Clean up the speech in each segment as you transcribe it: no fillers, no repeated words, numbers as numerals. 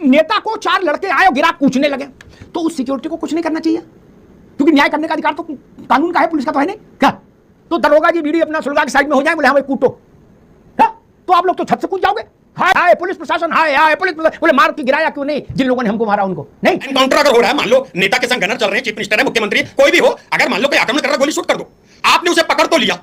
नेता को 4 लड़के आए और गिरा कूचने लगे, तो उस सिक्योरिटी को कुछ नहीं करना चाहिए, क्योंकि न्याय करने का अधिकार तो कानून का है, पुलिस का तो है नहीं क्या? तो दरोगा जी बीड़ी अपना सुलगा के साइड में हो जाए, बोले हाँ भाई कूटो, तो आप लोग तो छत से कूद जाओगे। हाय हाय पुलिस प्रशासन, हाय हाय पुलिस, बोले मार के गिराया क्यों नहीं, जिन लोगों ने हमको मारा उनको नहीं। एनकाउंटर अगर हो रहा है, मान लो नेता के संग गनर चल रहे हैं, चीफ मिनिस्टर है, मुख्यमंत्री कोई भी हो, अगर मान लो कोई आक्रमण कर रहा है, गोली शूट कर दो। आपने उसे पकड़ तो लिया,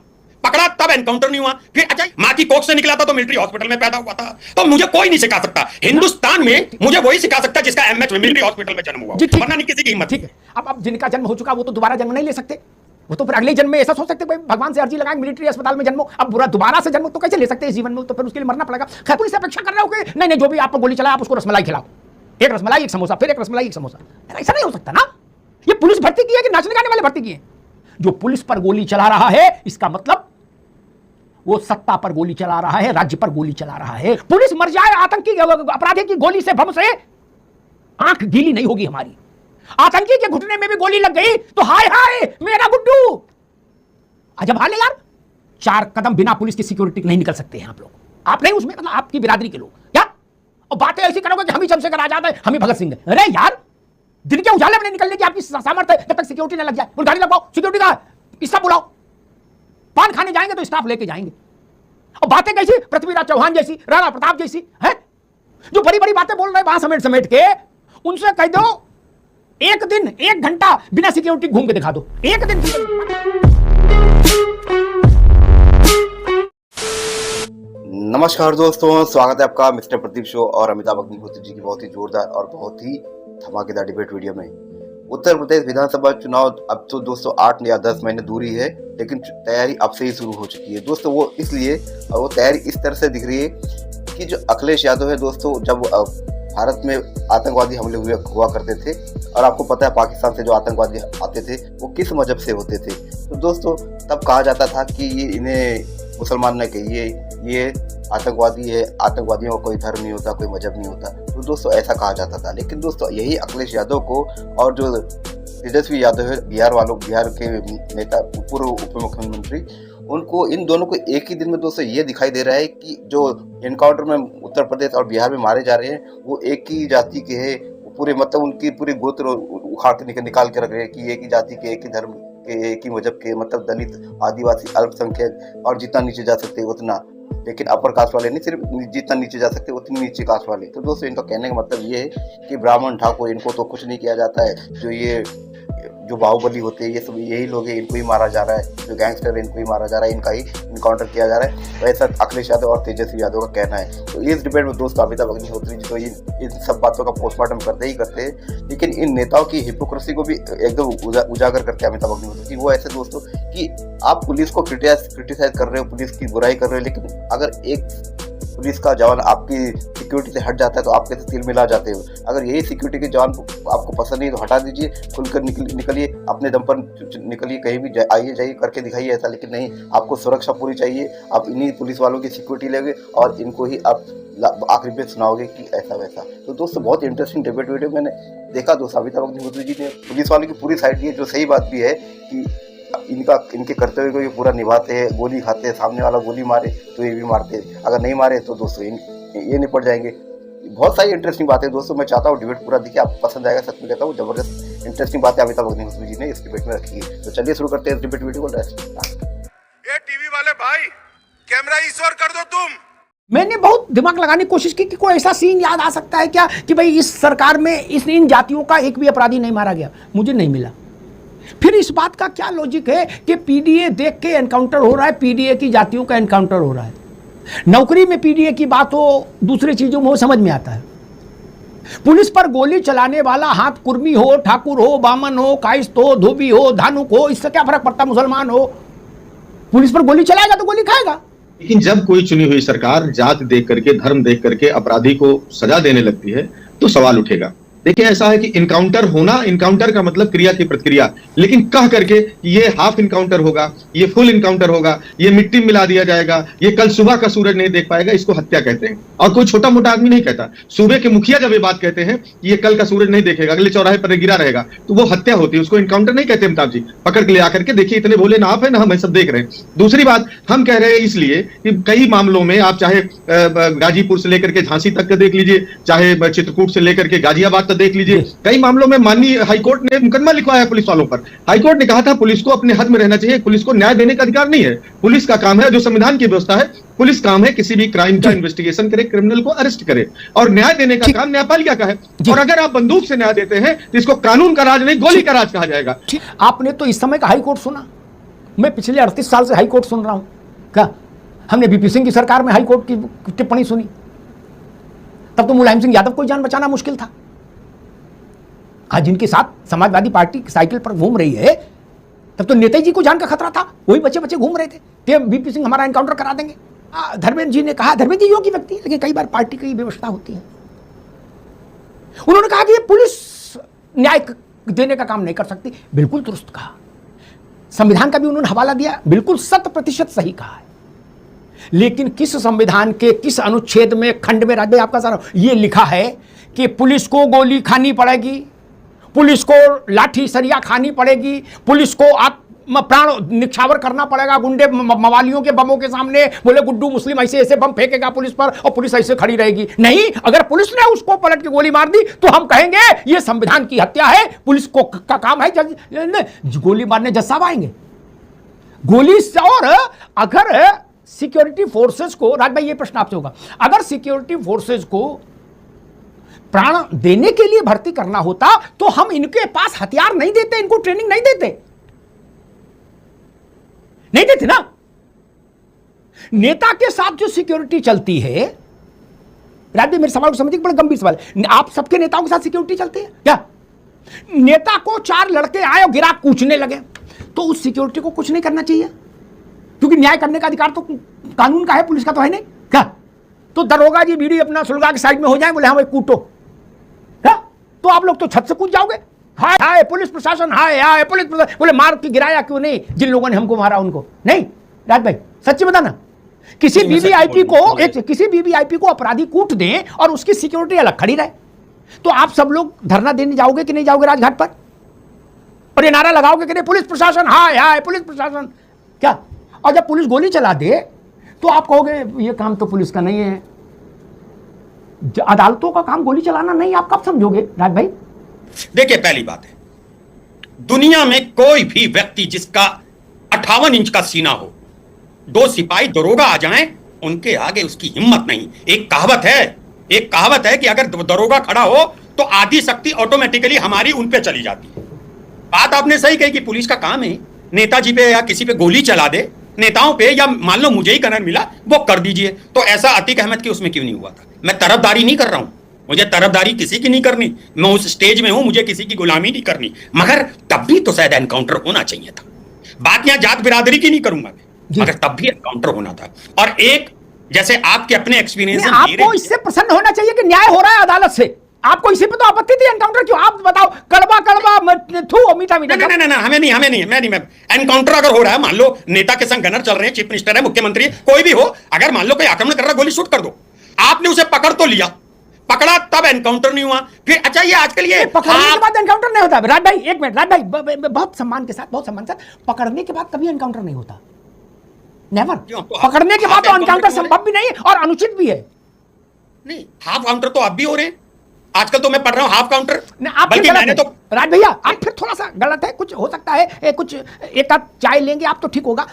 पकड़ा तब एनकाउंटर नहीं हुआ, फिर अच्छा मां की कोख से निकला था तो मिलिट्री हॉस्पिटल में पैदा हुआ था, तो मुझे कोई नहीं सिखा सकता हिंदुस्तान में, मुझे वही सिखा सकता जिसका एमएच में मिलिट्री हॉस्पिटल में जन्म हुआ, वरना नहीं किसी की हिम्मत। ठीक है, अब जिनका जन्म हो चुका वो तो दोबारा जन्म नहीं ले सकते, वो तो फिर अगले जन्म में ऐसा सोच सकते भाई भगवान से अर्जी लगाएंगे मिलिट्री अस्पताल में जन्मो, अब बुरा दोबारा से जन्म तो कैसे ले सकते हैं इस जीवन में, तो फिर उसके लिए मरना पड़ेगा। खैर पुलिस से अपेक्षा कर रहे हो कि नहीं जो भी आपको गोली चला आप उसको रसमलाई खिलाओ, एक रसमलाई एक समोसा, फिर एक रसमलाई एक समोसा, ऐसा नहीं हो सकता ना। ये पुलिस भर्ती की है कि नाचने गाने वाले भर्ती की है? जो पुलिस पर गोली चला रहा है इसका मतलब वो सत्ता पर गोली चला रहा है, राज्य पर गोली चला रहा है। पुलिस मर जाए आतंकी अपराधी की गोली से भम से, आंख गीली नहीं होगी हमारी। आतंकी के घुटने में भी गोली लग गई तो हाय हाय मेरा गुड्डू, अजब हाल है यार। 4 कदम बिना पुलिस की सिक्योरिटी नहीं निकल सकते हैं आप लोग, आप नहीं उसमें, मतलब आपकी बिरादरी के लोग क्या, और बातें ऐसी करोगे कि हम ही चमशेदर आजाद है, हम ही भगत सिंह है। अरे यार दिन के उजाले में निकलने की आपकी सामर्थ्य है, जब तक सिक्योरिटी ना लग जाए। गाड़ी लगाओ, सिक्योरिटी का स्टाफ बुलाओ, पान खाने जाएंगे तो स्टाफ लेके जाएंगे। और बातें कैसी, पृथ्वीराज चौहान जैसी, राणा प्रताप जैसी है, जो बड़ी बड़ी बातें बोल रहे हैं वहां समेट समेट के, उनसे कह दो एक दिन 1 घंटा बिना सिक्योरिटी घूम के दिखा दो, एक दिन। नमस्कार दोस्तों, स्वागत है आपका मिस्टर प्रदीप शो और अमिताभ अग्निहोत्री जी की बहुत ही जोरदार और बहुत ही धमाकेदार डिबेट वीडियो में। उत्तर प्रदेश विधानसभा चुनाव अब तो दोस्तों 8 या 10 महीने दूरी है, लेकिन तैयारी अब से ही शुरू हो चुकी है दोस्तों। वो इसलिए और वो तैयारी इस तरह से दिख रही है कि जो अखिलेश यादव है दोस्तों, जब भारत में आतंकवादी हमले हुआ करते थे, और आपको पता है पाकिस्तान से जो आतंकवादी आते थे वो किस मजहब से होते थे, तो दोस्तों तब कहा जाता था कि ये इन्हें मुसलमान ने कहिए, ये आतंकवादी है, आतंकवादियों का कोई धर्म नहीं होता, कोई मजहब नहीं होता, तो दोस्तों ऐसा कहा जाता था। लेकिन दोस्तों यही अखिलेश यादव को और जो तेजस्वी यादव है बिहार के नेता, पूर्व उप मुख्यमंत्री, उनको, इन दोनों को एक ही दिन में दोस्तों ये दिखाई दे रहा है कि जो एनकाउंटर में उत्तर प्रदेश और बिहार में मारे जा रहे हैं वो एक ही जाति के हैं, पूरे मतलब उनकी पूरी गोत्र उखाड़ के निकाल के रख रहे हैं कि एक ही जाति के, एक ही धर्म के, एक ही मजहब के, मतलब दलित, आदिवासी, अल्पसंख्यक और जितना नीचे जा सकते उतना, लेकिन अपर कास्ट वाले नहीं, सिर्फ जितना नीचे जा सकते उतनी नीचे कास्ट वाले। तो दोस्तों इनका कहने का मतलब ये है कि ब्राह्मण ठाकुर इनको तो कुछ नहीं किया जाता है, जो बाहुबली होते हैं ये सब यही लोग हैं, इनको ही मारा जा रहा है, जो गैंगस्टर है इनको ही मारा जा रहा है, इनका ही इनकाउंटर किया जा रहा है, वैसा अखिलेश यादव और तेजस्वी यादव का कहना है। तो इस डिबेट में दोस्तों अमिताभ अग्निहोत्री जी तो इन सब बातों का पोस्टमार्टम करते ही करते हैं, लेकिन इन नेताओं की हिपोक्रेसी को भी एकदम उजागर करते हैं अमिताभ अग्निहोत्री। वो ऐसे दोस्तों कि आप पुलिस को क्रिटिसाइज कर रहे हो, पुलिस की बुराई कर रहे हो, लेकिन अगर एक पुलिस का जवान आपकी सिक्योरिटी से हट जाता है तो आप कैसे तिल मिला जाते हो। अगर यही सिक्योरिटी के जवान आपको पसंद नहीं तो हटा दीजिए, खुलकर निकलिए, अपने दम पर निकलिए, कहीं भी आइए जाइए करके दिखाइए ऐसा, लेकिन नहीं, आपको सुरक्षा पूरी चाहिए, आप इन्हीं पुलिस वालों की सिक्योरिटी लेंगे और इनको ही आप आखिरी में सुनाओगे कि ऐसा वैसा। तो दोस्तों बहुत इंटरेस्टिंग डिबेट वीडियो मैंने देखा दोस्तों। अमिताभ अग्निहोत्री जी ने पुलिस वालों की पूरी साइड दी, जो सही बात भी है कि इनके कर्तव्य को ये पूरा निभाते हैं, गोली खाते हैं, सामने वाला गोली मारे तो ये भी मारते हैं, अगर नहीं मारे तो दोस्तों ये निपट जाएंगे। बहुत सारी इंटरेस्टिंग बातें दोस्तों, मैं चाहता हूँ डिबेट पूरा देखिए, आपको पसंद आएगा, सच में कहता हूँ जबरदस्त इंटरेस्टिंग बातें अमिताभ अग्निहोत्री जी ने इस डिबेट में रखी है। तो चलिए शुरू करते हैं इस डिबेट वीडियो को। ये टीवी वाले भाई कैमरा इस ओर कर दो तुम। मैंने बहुत दिमाग लगाने की कोशिश की कि कोई ऐसा सीन याद आ सकता है क्या कि भाई इस सरकार में इन जातियों का एक भी अपराधी नहीं मारा गया, मुझे नहीं मिला। फिर इस बात का क्या लॉजिक है कि पीडीए देख के एनकाउंटर हो रहा है, पीडीए की जातियों का एनकाउंटर हो रहा है। नौकरी में पीडीए की बात हो, दूसरी चीजों में वो समझ में आता है। पुलिस पर गोली चलाने वाला हाथ कुर्मी हो, ठाकुर हो, बामन हो, कायस्थ हो, धोबी हो, धानुक हो, इससे क्या फर्क पड़ता, मुसलमान हो, पुलिस पर गोली चलाएगा तो गोली खाएगा। लेकिन जब कोई चुनी हुई सरकार जात देख करके, धर्म देख करके अपराधी को सजा देने लगती है तो सवाल उठेगा। देखिए ऐसा है कि इनकाउंटर होना, इनकाउंटर का मतलब क्रिया की प्रतिक्रिया, लेकिन कह करके ये हाफ इनकाउंटर होगा, ये फुल इनकाउंटर होगा, ये मिट्टी मिला दिया जाएगा, ये कल सुबह का सूरज नहीं देख पाएगा, इसको हत्या कहते हैं। और कोई छोटा मोटा आदमी नहीं कहता। सूबे के मुखिया जब ये बात कहते हैं ये कल का सूरज नहीं देखेगा, अगले चौराहे पर गिरा रहेगा, तो वो हत्या होती है, उसको इनकाउंटर नहीं कहते। अमिताभ जी पकड़ के ले आकर के देखिए, इतने भोले ना आप है ना हम सब देख रहे हैं। दूसरी बात हम कह रहे हैं इसलिए कि कई मामलों में आप चाहे गाजीपुर से लेकर के झांसी तक का देख लीजिए, चाहे चित्रकूट से लेकर के गाजियाबाद तक देख लीजिए, कई मामलों में माननीय हाईकोर्ट ने मुकदमा लिखवाया है पुलिस वालों पर। हाईकोर्ट ने कहा था पुलिस को अपने हद में रहना चाहिए, पुलिस को न्याय देने का अधिकार नहीं है। पुलिस का काम है, जो संविधान की व्यवस्था है, पुलिस काम है किसी भी क्राइम का इन्वेस्टिगेशन करे, क्रिमिनल को अरेस्ट करे, और न्याय देने का काम न्यायपालिका का है। और अगर आप बंदूक से न्याय देते हैं तो इसको कानून का राज नहीं, गोली का राज कहा जाएगा। आपने तो इस समय का हाई कोर्ट सुना, मैं पिछले 38 साल से हाई कोर्ट सुन रहा हूं। क्या हमने बीपी सिंह की सरकार में हाई कोर्ट की टिप्पणी सुनी? तब तो मुलायम सिंह यादव को जान बचाना मुश्किल था। आज जिनके साथ समाजवादी पार्टी साइकिल पर घूम रही है, तब तो नेताजी जी को जान का खतरा था, वही बच्चे बच्चे घूम रहे थे बीपी सिंह हमारा एनकाउंटर करा देंगे। धर्मेंद्र जी ने कहा, धर्मेंद्र जी योग्य व्यक्ति है, लेकिन कई बार पार्टी की व्यवस्था होती है। उन्होंने कहा कि ये पुलिस न्याय देने का काम नहीं कर सकती, बिल्कुल दुरुस्त कहा। संविधान का भी उन्होंने हवाला दिया, बिल्कुल 100% सही कहा है। लेकिन किस संविधान के किस अनुच्छेद में, खंड में, राज्य आपका सारा ये लिखा है कि पुलिस को गोली खानी पड़ेगी, पुलिस को लाठी सरिया खानी पड़ेगी, पुलिस को प्राण निछावर करना पड़ेगा गुंडे मवालियों के बमों के सामने? बोले गुड्डू मुस्लिम ऐसे ऐसे बम फेंकेगा पुलिस पर और पुलिस ऐसे खड़ी रहेगी। नहीं, अगर पुलिस ने उसको पलट के गोली मार दी तो हम कहेंगे ये संविधान की हत्या है, पुलिस को का काम है गोली मारने। जज साहब आएंगे गोली से। और अगर सिक्योरिटी फोर्सेस को, राज भाई ये प्रश्न आपसे होगा, अगर सिक्योरिटी फोर्सेस को प्राण देने के लिए भर्ती करना होता तो हम इनके पास हथियार नहीं देते, इनको ट्रेनिंग नहीं देते ना। नेता के साथ जो सिक्योरिटी चलती है, राज्य मेरे सवाल को समझिए, बड़ा गंभीर सवाल है। आप सबके नेताओं के साथ सिक्योरिटी चलती है क्या? नेता को 4 लड़के आए और गिरा कूचने लगे तो उस सिक्योरिटी को कुछ नहीं करना चाहिए, क्योंकि न्याय करने का अधिकार तो कानून का है, पुलिस का तो है नहीं क्या? तो दरोगा जी बीड़ी अपना सुलगा के साइड में हो जाए, बोले हाँ भाई कूटो, क्या? तो आप लोग तो छत से कूद जाओगे। हाय हाय पुलिस प्रशासन, हाय हाय पुलिस प्रशासन, बोले मार के गिराया क्यों नहीं जिन लोगों ने हमको मारा उनको? नहीं राज भाई सच्ची बताना, किसी वीवीआईपी को अपराधी कूट दें और उसकी सिक्योरिटी अलग खड़ी रहे, तो आप सब लोग धरना देने जाओगे कि नहीं जाओगे राजघाट पर? और ये नारा लगाओगे कि नहीं पुलिस प्रशासन, हाय हाय पुलिस प्रशासन, क्या? और जब पुलिस गोली चला दे तो आप कहोगे ये काम तो पुलिस का नहीं है, अदालतों का काम गोली चलाना नहीं। आप कब समझोगे राज भाई? देखिए पहली बात है, दुनिया में कोई भी व्यक्ति जिसका 58 इंच का सीना हो, 2 सिपाही दरोगा आ जाएं, उनके आगे उसकी हिम्मत नहीं। एक कहावत है कि अगर दरोगा खड़ा हो तो आधी शक्ति ऑटोमेटिकली हमारी उन पे चली जाती है। बात आपने सही कही कि पुलिस का काम है नेताजी पे या किसी पे गोली चला दे, नेताओं पे, या मान लो मुझे ही करंट मिला वो कर दीजिए। तो ऐसा अतीक अहमद की उसमें क्यों नहीं हुआ था? मैं तरफदारी नहीं कर रहा हूं, मुझे तरफदारी किसी की नहीं करनी, मैं उस स्टेज में हूं, मुझे किसी की गुलामी नहीं करनी, मगर तब भी तो शायद एनकाउंटर होना चाहिए था। बात यहां जात बिरादरी की नहीं करूंगा मैं, मगर तब भी एनकाउंटर होना था। और एक जैसे आपके अपने एक्सपीरियंस, आपको इससे प्रसन्न होना चाहिए कि न्याय हो रहा है अदालत से, आपको इसी पे तो आपत्ति थी एनकाउंटर क्यों? आप बताओ, कड़वा थू मीठा मीठा। नहीं, हमें नहीं, मैं एनकाउंटर अगर हो रहा है, मान लो नेता के संग गनर चल रहे हैं, चीफ मिनिस्टर है, मुख्यमंत्री, कोई भी हो, अगर मान लो कोई आक्रमण कर रहा, गोली शूट कर दो। आपने उसे पकड़ तो लिया, पकड़ा तब एनकाउंटर नहीं हुआ। फिर अच्छा ये आजकल ये पकड़ने के बाद एनकाउंटर नहीं होता। राज भाई एक मिनट, राज भाई बहुत सम्मान के साथ, पकड़ने के बाद कभी एनकाउंटर नहीं होता, नेवर। पकड़ने के बाद तो एनकाउंटर संभव भी नहीं और अनुचित भी है। नहीं, हाफ काउंटर तो आप भी हो रहे हैं आजकल, तो मैं पढ़ रहा हूं हाफ काउंटर। बल्कि मैंने तो राज भैया आप फिर थोड़ा सा गलत है, कुछ हो सकता है, कुछ एक आध चाय लेंगे आप तो ठीक होगा।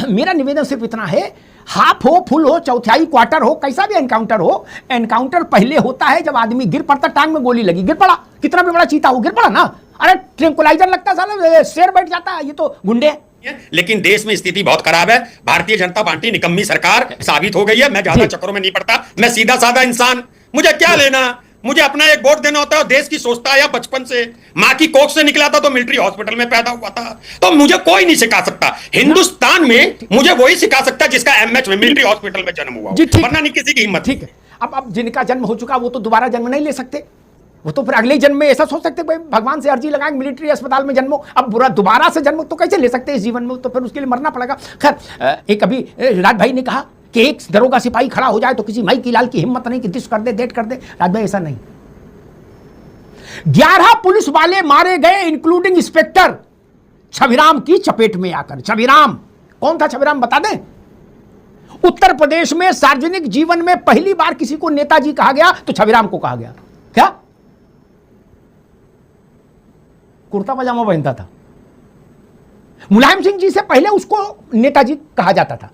मेरा निवेदन सिर्फ इतना है, हाफ हो, फुल हो, चौथाई, क्वार्टर हो, कैसा भी एनकाउंटर हो, एनकाउंटर पहले होता है जब आदमी गिर पड़ता, टांग में गोली लगी, गिर पड़ा, कितना भी बड़ा चीता हो गिर पड़ा ना, अरे ट्रैंकुलाइजर लगता साला शेर बैठ जाता है, ये तो गुंडे। लेकिन देश में स्थिति बहुत खराब है, भारतीय जनता पार्टी निकम्मी सरकार साबित हो गई है। मैं ज्यादा चक्करों में नहीं पड़ता, मैं सीधा साधा इंसान, मुझे क्या लेना, मुझे अपना एक वोट देना होता है और देश की सोचता है। बचपन से मां की कोख से निकला था तो मिलिट्री हॉस्पिटल में पैदा हुआ था, तो मुझे कोई नहीं सिखा सकता हिंदुस्तान में, मुझे वही सिखा सकता है जिसका एमएच में मिलिट्री हॉस्पिटल में जन्म हुआ, वरना नहीं किसी की हिम्मत। ठीक है, अब जिनका जन्म हो चुका वो तो दोबारा जन्म नहीं ले सकते, वो तो फिर अगले जन्म में ऐसा सोच सकते भाई भगवान से अर्जी लगाएंगे मिलिट्री अस्पताल में जन्मो, अब बुरा दोबारा से जन्मो तो कैसे ले सकते हैं इस जीवन में, तो फिर उसके लिए मरना पड़ेगा। खैर एक अभी राज भाई ने कहा कि एक दरोगा सिपाही खड़ा हो जाए तो किसी माई की लाल की हिम्मत नहीं कि दिस कर दे डेट कर दे। राज भाई ऐसा नहीं, 11 पुलिस वाले मारे गए इंक्लूडिंग इंस्पेक्टर छविराम की चपेट में आकर। छविराम कौन था? छविराम बता दें। उत्तर प्रदेश में सार्वजनिक जीवन में पहली बार किसी को नेताजी कहा गया तो छविराम को कहा गया। क्या? कुर्ता पजामा पहनता था। मुलायम सिंह जी से पहले उसको नेताजी कहा जाता था।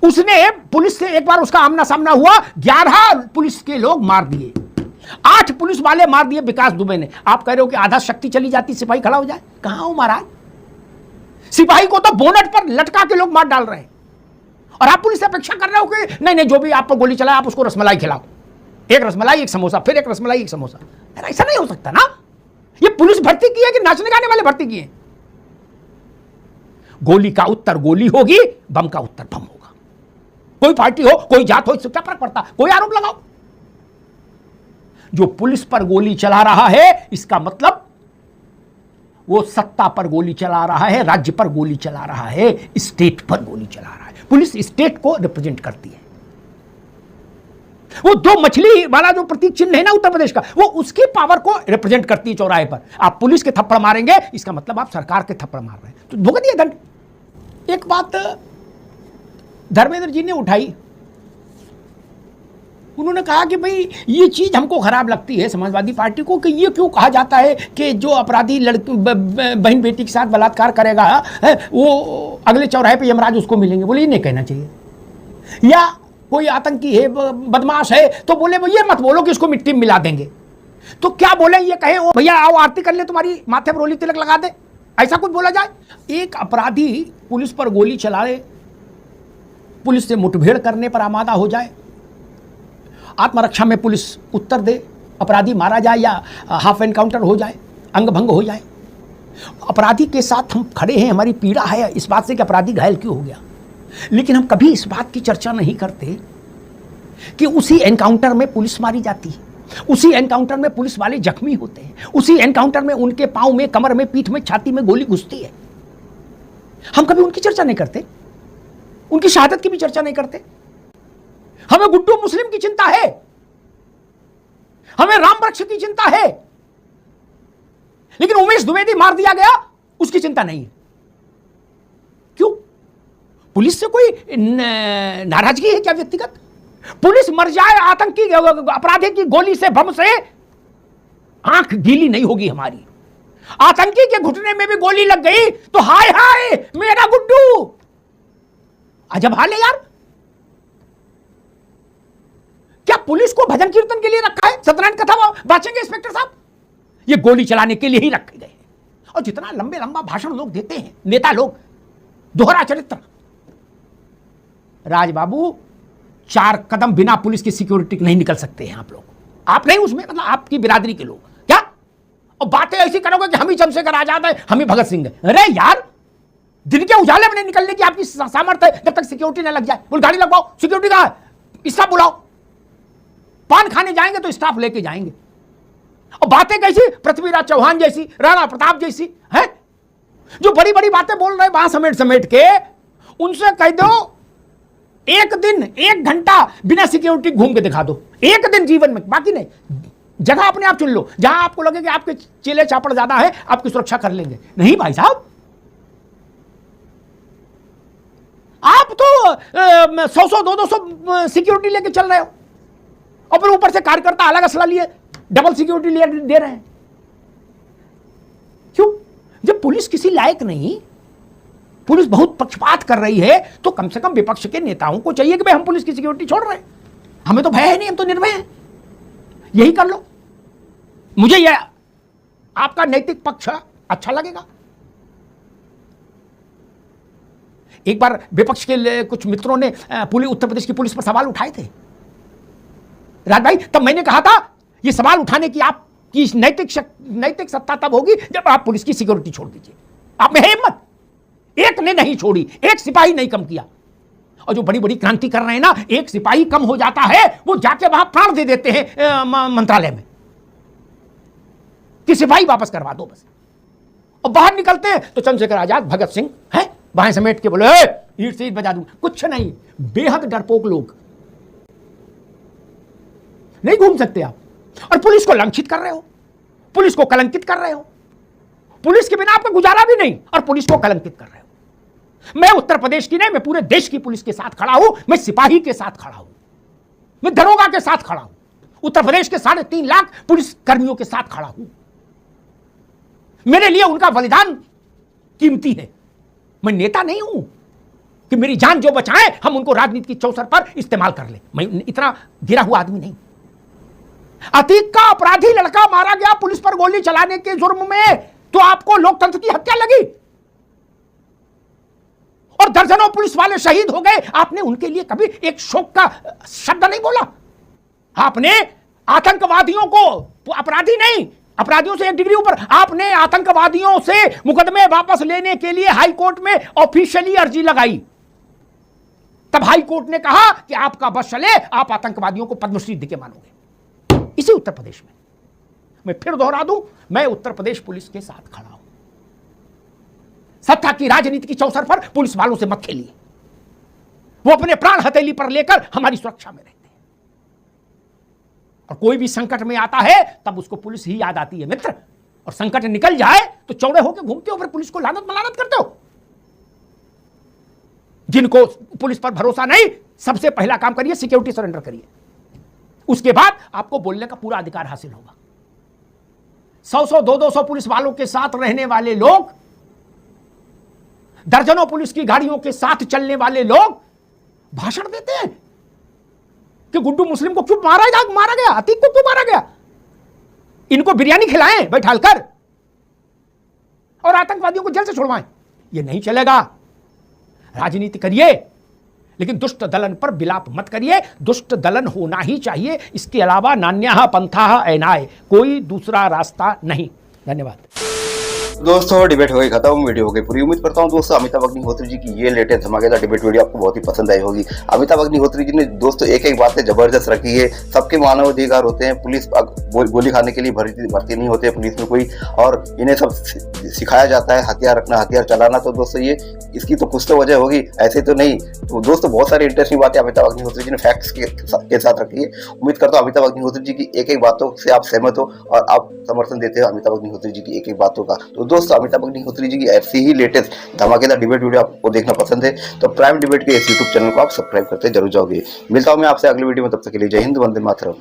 उसने पुलिस से एक बार उसका आमना सामना हुआ, 11 पुलिस के लोग मार दिए, 8 पुलिस वाले मार दिए विकास दुबे ने। आप कह रहे हो कि आधा शक्ति चली जाती सिपाही खड़ा हो जाए? कहां हो महाराज, सिपाही को तो बोनट पर लटका के लोग मार डाल रहे हैं और आप पुलिस से अपेक्षा कर रहे हो कि नहीं नहीं जो भी आप पर गोली चलाए आप उसको रसमलाई खिलाओ, एक रसमलाई एक समोसा, फिर एक रसमलाई एक समोसा। ऐसा नहीं हो सकता ना। ये पुलिस भर्ती की है कि नाचने गाने वाले भर्ती की है? गोली का उत्तर गोली होगी, बम का उत्तर बम होगा। कोई पार्टी हो, कोई जात हो, इससे क्या फर्क पड़ता? कोई आरोप लगाओ। जो पुलिस पर गोली चला रहा है इसका मतलब वो सत्ता पर गोली चला रहा है, राज्य पर गोली चला रहा है, स्टेट पर गोली चला रहा है। पुलिस स्टेट को रिप्रेजेंट करती है। वो 2 मछली वाला जो प्रतीक चिन्ह है ना उत्तर प्रदेश का, वो उसकी पावर को रिप्रेजेंट करती है चौराहे पर। आप पुलिस के थप्पड़ मारेंगे इसका मतलब आप सरकार के थप्पड़ मार रहे हैं, तो भुगतिए दंड। एक बात धर्मेंद्र जी ने उठाई, उन्होंने कहा कि भाई ये चीज हमको खराब लगती है समाजवादी पार्टी को कि ये क्यों कहा जाता है कि जो अपराधी लड़की बहन बेटी के साथ बलात्कार करेगा वो अगले चौराहे पे यमराज उसको मिलेंगे। बोले ये नहीं कहना चाहिए। या कोई आतंकी है, बदमाश है, तो बोले ये मत बोलो कि उसको मिट्टी में मिला देंगे। तो क्या बोले, ये कहे ओ भैया आओ आरती कर ले, तुम्हारी माथे पर रोली तिलक लगा दे, ऐसा कुछ बोला जाए? एक अपराधी पुलिस पर गोली चलाए, पुलिस से मुठभेड़ करने पर आमादा हो जाए, आत्मरक्षा में पुलिस उत्तर दे, अपराधी मारा जाए या हाफ एनकाउंटर हो जाए, अंग भंग हो जाए, अपराधी के साथ हम खड़े हैं, हमारी पीड़ा है इस बात से कि अपराधी घायल क्यों हो गया। लेकिन हम कभी इस बात की चर्चा नहीं करते कि उसी एनकाउंटर में पुलिस मारी जाती है, उसी एनकाउंटर में पुलिस वाले जख्मी होते हैं, उसी एनकाउंटर में उनके पांव में, कमर में, पीठ में, छाती में गोली घुसती है। हम कभी उनकी चर्चा नहीं करते, उनकी शहादत की भी चर्चा नहीं करते। हमें गुड्डू मुस्लिम की चिंता है, हमें राम वृक्ष की चिंता है, लेकिन उमेश द्विवेदी मार दिया गया उसकी चिंता नहीं है। क्यों? पुलिस से कोई नाराजगी है क्या व्यक्तिगत? पुलिस मर जाए आतंकी अपराधी की गोली से, बम से, आंख गीली नहीं होगी हमारी। आतंकी के घुटने में भी गोली लग गई तो हाय हाय मेरा गुड्डू, अजब हाल है यार। क्या पुलिस को भजन कीर्तन के लिए रखा है? सत्यनारायण कथा बाचेंगे इंस्पेक्टर साहब? ये गोली चलाने के लिए ही रखे गए हैं। और जितना लंबे लंबा भाषण लोग देते हैं नेता लोग, दोहरा चरित्र। राजबाबू 4 कदम बिना पुलिस की सिक्योरिटी नहीं निकल सकते हैं आप लोग। आप नहीं उसमें, मतलब आपकी बिरादरी के लोग क्या? और बातें ऐसी करोगे कि हम ही चंद्रशेखर आजाद है, हम ही भगत सिंह है। अरे यार, दिन के उजाले में नहीं निकलने की आपकी सामर्थ्य है जब तक सिक्योरिटी ना लग जाए। बोल गाड़ी लगवाओ, सिक्योरिटी कहां है? स्टाफ बुलाओ। पान खाने जाएंगे तो स्टाफ लेके जाएंगे। और बातें कैसी? पृथ्वीराज चौहान जैसी, राणा प्रताप जैसी है, जो बड़ी बड़ी बातें बोल रहे बात समेट समेट के। उनसे कह दो एक दिन 1 घंटा बिना सिक्योरिटी घूम के दिखा दो, एक दिन जीवन में, बाकी नहीं। जगह अपने आप चुन लो जहां आपको लगे कि आपके चेले चापड़ ज्यादा है, आपकी सुरक्षा कर लेंगे। नहीं भाई साहब, आप तो 100-100, 200 सिक्योरिटी लेके चल रहे हो और फिर ऊपर से कार्यकर्ता अलग असला लिए डबल सिक्योरिटी लिए दे रहे हैं। क्यों? जब पुलिस किसी लायक नहीं, पुलिस बहुत पक्षपात कर रही है, तो कम से कम विपक्ष के नेताओं को चाहिए कि भाई हम पुलिस की सिक्योरिटी छोड़ रहे हैं, हमें तो भय है नहीं, हम तो निर्भय हैं, यही कर लो। मुझे यह आपका नैतिक पक्ष अच्छा लगेगा। एक बार विपक्ष के कुछ मित्रों ने उत्तर प्रदेश की पुलिस पर सवाल उठाए थे राज भाई, तब मैंने कहा था ये सवाल उठाने की आपकी नैतिक सत्ता तब होगी जब आप पुलिस की सिक्योरिटी छोड़ दीजिए। आप में है हिम्मत? एक ने नहीं छोड़ी, एक सिपाही नहीं कम किया। और जो बड़ी बड़ी क्रांति कर रहे हैं ना, एक सिपाही कम हो जाता है, वो जाके वहां प्राण दे देते हैं मंत्रालय में। कि सिपाही वापस करवा दो बस। और बाहर निकलते हैं तो चंद्रशेखर आजाद, भगत सिंह हैं बाहें समेट के बोले ईट से ईट बजा दूं। कुछ नहीं, बेहद डरपोक लोग, नहीं घूम सकते आप। और पुलिस को लांछित कर रहे हो, पुलिस को कलंकित कर रहे हो, पुलिस के बिना आपका गुजारा भी नहीं और पुलिस को कलंकित कर रहे हो। मैं उत्तर प्रदेश की नहीं, मैं पूरे देश की पुलिस के साथ खड़ा हूं, मैं सिपाही के साथ खड़ा हूं, मैं दरोगा के साथ खड़ा हूं, उत्तर प्रदेश के 3.5 लाख पुलिस कर्मियों के साथ खड़ा हूं। मेरे लिए उनका बलिदान कीमती है। मैं नेता नहीं हूं कि मेरी जान जो बचाए हम उनको राजनीति की चौसर पर इस्तेमाल कर ले। मैं इतना गिरा हुआ आदमी नहीं। अतीक का अपराधी लड़का मारा गया पुलिस पर गोली चलाने के जुर्म में, तो आपको लोकतंत्र की हत्या लगी। और दर्जनों पुलिस वाले शहीद हो गए, आपने उनके लिए कभी एक शोक का शब्द नहीं बोला। आपने आतंकवादियों को, अपराधी नहीं, अपराधियों से 1 डिग्री ऊपर, आपने आतंकवादियों से मुकदमे वापस लेने के लिए हाई कोर्ट में ऑफिशियली अर्जी लगाई। तब हाई कोर्ट ने कहा कि आपका बस चले, आप आतंकवादियों को पद्मश्री देके मानोगे। इसी उत्तर प्रदेश में, मैं फिर दोहरा दूं, मैं उत्तर प्रदेश पुलिस के साथ खड़ा हूं। सत्ता की राजनीति की चौसर पर पुलिस वालों से मत खेलिए। वो अपने प्राण हथेली पर लेकर हमारी सुरक्षा में रहते हैं। और कोई भी संकट में आता है तब उसको पुलिस ही याद आती है मित्र। और संकट निकल जाए तो चौड़े होकर घूमते हो, फिर पुलिस को लानत मलानत करते हो। जिनको पुलिस पर भरोसा नहीं, सबसे पहला काम करिए सिक्योरिटी सरेंडर करिए। उसके बाद आपको बोलने का पूरा अधिकार हासिल होगा। 100-100, 200 पुलिस वालों के साथ रहने वाले लोग, दर्जनों पुलिस की गाड़ियों के साथ चलने वाले लोग भाषण देते हैं कि गुड्डू मुस्लिम को क्यों मारा गया, अतीक को क्यों मारा गया, इनको बिरयानी खिलाएं बैठालकर और आतंकवादियों को जेल से छुड़वाएं। यह नहीं चलेगा। राजनीति करिए, लेकिन दुष्ट दलन पर विलाप मत करिए। दुष्ट दलन होना ही चाहिए, इसके अलावा नान्यः पंथः एनाय, कोई दूसरा रास्ता नहीं। धन्यवाद। दोस्तों डिबेट हो गई खत्म, वीडियो हो गई पूरी। उम्मीद करता हूं दोस्तों अमिताभ अग्निहोत्री जी की ये लेटेस्ट धमाकेदार डिबेट वीडियो आपको बहुत ही पसंद आई होगी। अमिताभ अग्निहोत्री जी ने दोस्तों एक बातें जबरदस्त रखी है। सबके मानव अधिकार होते हैं, पुलिस गोली खाने के लिए भर्ती नहीं होते पुलिस में कोई, और इन्हें सब सिखाया जाता है हथियार रखना, हथियार चलाना। तो दोस्तों ये इसकी तो कुछ तो वजह होगी, ऐसे तो नहीं। तो दोस्तों बहुत सारी इंटरेस्टिंग बातें अमिताभ अग्निहोत्री जी ने फैक्ट्स के साथ रखी है। उम्मीद करता हूँ अमिताभ अग्निहोत्री जी की एक बातों से आप सहमत हो और आप समर्थन देते हो अमिताभ अग्निहोत्री जी की एक बातों का। तो दोस्तों अमिताभ अग्निहोत्री जी की ऐसी ही लेटेस्ट धमाकेदार डिबेट वीडियो आपको देखना पसंद है तो प्राइम डिबेट के इस यूट्यूब चैनल को आप सब्सक्राइब करते जरूर जाओगे। मिलता हूं मैं आपसे अगली वीडियो में, तब तक के लिए जय हिंद, वंदे मातरम।